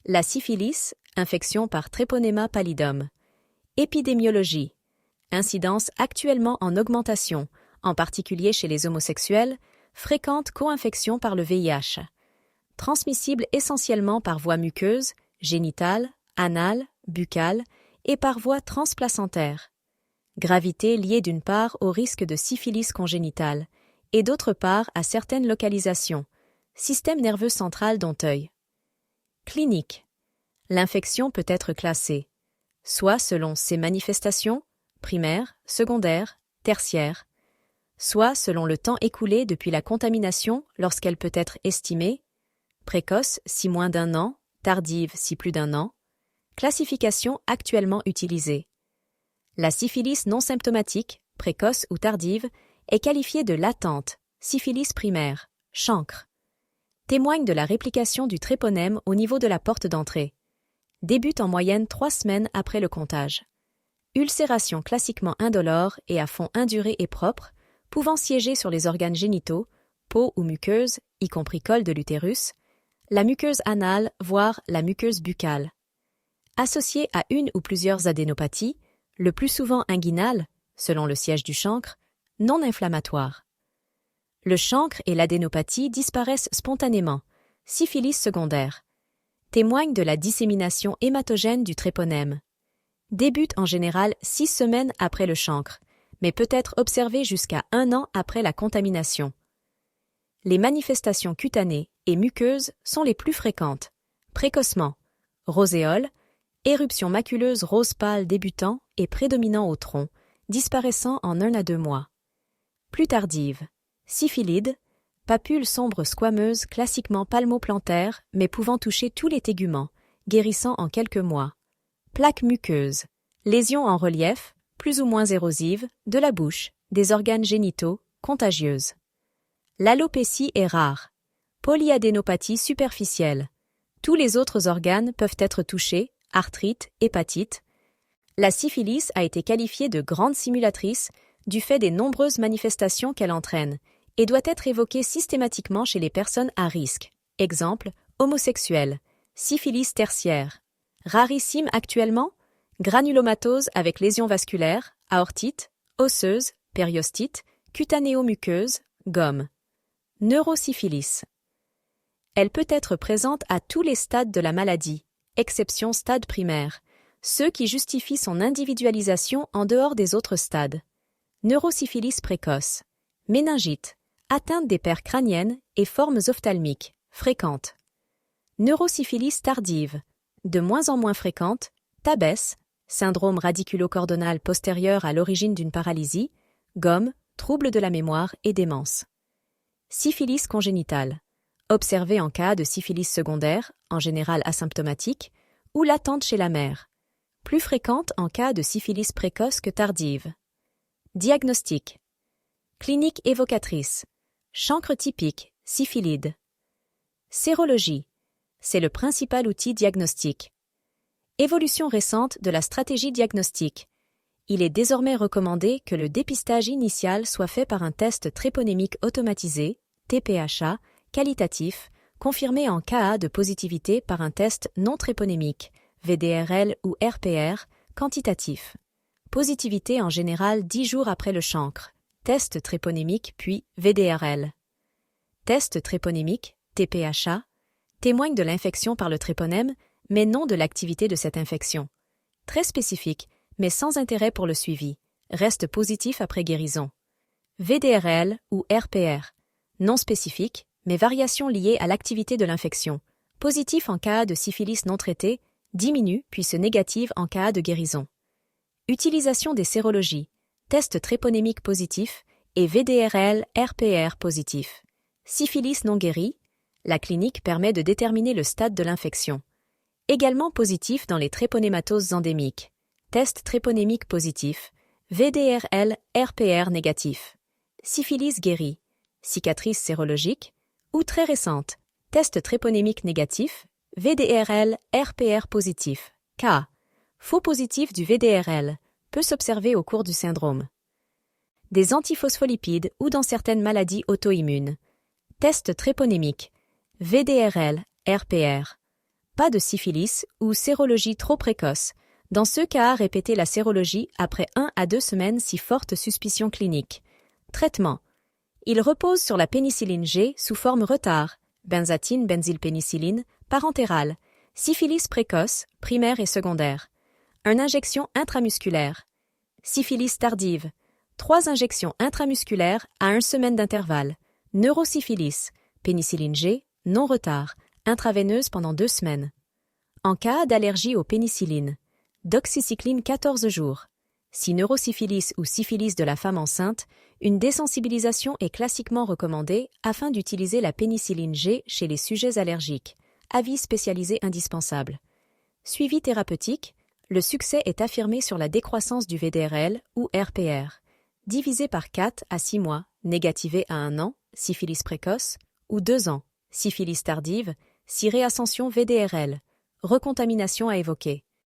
La syphilis, infection par Treponema pallidum. Épidémiologie. Incidence actuellement en augmentation, en particulier chez les homosexuels, fréquente co-infection par le VIH. Transmissible essentiellement par voie muqueuse, génitale, anale, buccale et par voie transplacentaire. Gravité liée d'une part au risque de syphilis congénitale et d'autre part à certaines localisations, système nerveux central dont œil. Clinique. L'infection peut être classée, soit selon ses manifestations, primaires, secondaires, tertiaires, soit selon le temps écoulé depuis la contamination lorsqu'elle peut être estimée, précoce si moins d'1 an, tardive si plus d'1 an, classification actuellement utilisée. La syphilis non symptomatique, précoce ou tardive, est qualifiée de latente, syphilis primaire, chancre. Témoigne de la réplication du tréponème au niveau de la porte d'entrée. Débute en moyenne 3 semaines après le comptage. Ulcération classiquement indolore et à fond induré et propre, pouvant siéger sur les organes génitaux, peau ou muqueuse, y compris col de l'utérus, la muqueuse anale, voire la muqueuse buccale. Associée à une ou plusieurs adénopathies, le plus souvent inguinale, selon le siège du chancre, non inflammatoire. Le chancre et l'adénopathie disparaissent spontanément, syphilis secondaire. Témoigne de la dissémination hématogène du tréponème. Débute en général 6 semaines après le chancre, mais peut être observé jusqu'à 1 an après la contamination. Les manifestations cutanées et muqueuses sont les plus fréquentes. Précocement, roséole, éruption maculeuse rose pâle débutant et prédominant au tronc, disparaissant en 1 à 2 mois. Plus tardive, syphilide, papule sombre squameuse classiquement palmoplantaire mais pouvant toucher tous les téguments, guérissant en quelques mois. Plaque muqueuse, lésion en relief, plus ou moins érosive, de la bouche, des organes génitaux, contagieuse. L'alopécie est rare. Polyadénopathie superficielle. Tous les autres organes peuvent être touchés, arthrite, hépatite. La syphilis a été qualifiée de grande simulatrice du fait des nombreuses manifestations qu'elle entraîne et doit être évoquée systématiquement chez les personnes à risque. Exemple, homosexuels, syphilis tertiaire. Rarissime actuellement, granulomatose avec lésions vasculaires, aortite, osseuse, périostite, cutanéo-muqueuse, gomme. Neurosyphilis. Elle peut être présente à tous les stades de la maladie, exception stade primaire, ceux qui justifient son individualisation en dehors des autres stades. Neurosyphilis précoce. Méningite, atteinte des paires crâniennes et formes ophtalmiques, fréquentes. Neurosyphilis tardive, de moins en moins fréquente, tabès, syndrome radiculo-cordonal postérieur à l'origine d'une paralysie, gomme, trouble de la mémoire et démence. Syphilis congénitale, observée en cas de syphilis secondaire, en général asymptomatique, ou latente chez la mère, plus fréquente en cas de syphilis précoce que tardive. Diagnostic. Clinique évocatrice. Chancre typique, syphilide. Sérologie. C'est le principal outil diagnostique. Évolution récente de la stratégie diagnostique. Il est désormais recommandé que le dépistage initial soit fait par un test tréponémique automatisé, TPHA, qualitatif, confirmé en cas de positivité par un test non tréponémique, VDRL ou RPR, quantitatif. Positivité en général 10 jours après le chancre, test tréponémique puis VDRL. Test tréponémique, TPHA, témoigne de l'infection par le tréponème, mais non de l'activité de cette infection. Très spécifique, mais sans intérêt pour le suivi, reste positif après guérison. VDRL ou RPR, non spécifique, mais variation liée à l'activité de l'infection, positif en cas de syphilis non traitée, diminue puis se négative en cas de guérison. Utilisation des sérologies, test tréponémique positif et VDRL-RPR positif. Syphilis non guérie, la clinique permet de déterminer le stade de l'infection. Également positif dans les tréponématoses endémiques. Test tréponémique positif, VDRL-RPR négatif. Syphilis guérie, cicatrice sérologique, ou très récente, test tréponémique négatif, VDRL-RPR positif, K. Faux positif du VDRL, peut s'observer au cours du syndrome. Des antiphospholipides ou dans certaines maladies auto-immunes. Test tréponémique, VDRL, RPR. Pas de syphilis ou sérologie trop précoce. Dans ce cas, répétez la sérologie après 1 à 2 semaines si forte suspicion clinique. Traitement. Il repose sur la pénicilline G sous forme retard, benzatine, benzylpénicilline, parentérale, syphilis précoce, primaire et secondaire. 1 injection intramusculaire. Syphilis tardive. 3 injections intramusculaires à 1 semaine d'intervalle. Neurosyphilis, pénicilline G, non retard, intraveineuse pendant 2 semaines. En cas d'allergie aux pénicillines, doxycycline 14 jours. Si neurosyphilis ou syphilis de la femme enceinte, une désensibilisation est classiquement recommandée afin d'utiliser la pénicilline G chez les sujets allergiques. Avis spécialisé indispensable. Suivi thérapeutique, le succès est affirmé sur la décroissance du VDRL ou RPR. Divisé par 4 à 6 mois, négativé à 1 an, syphilis précoce, ou 2 ans, syphilis tardive, si réascension VDRL. Recontamination à évoquer.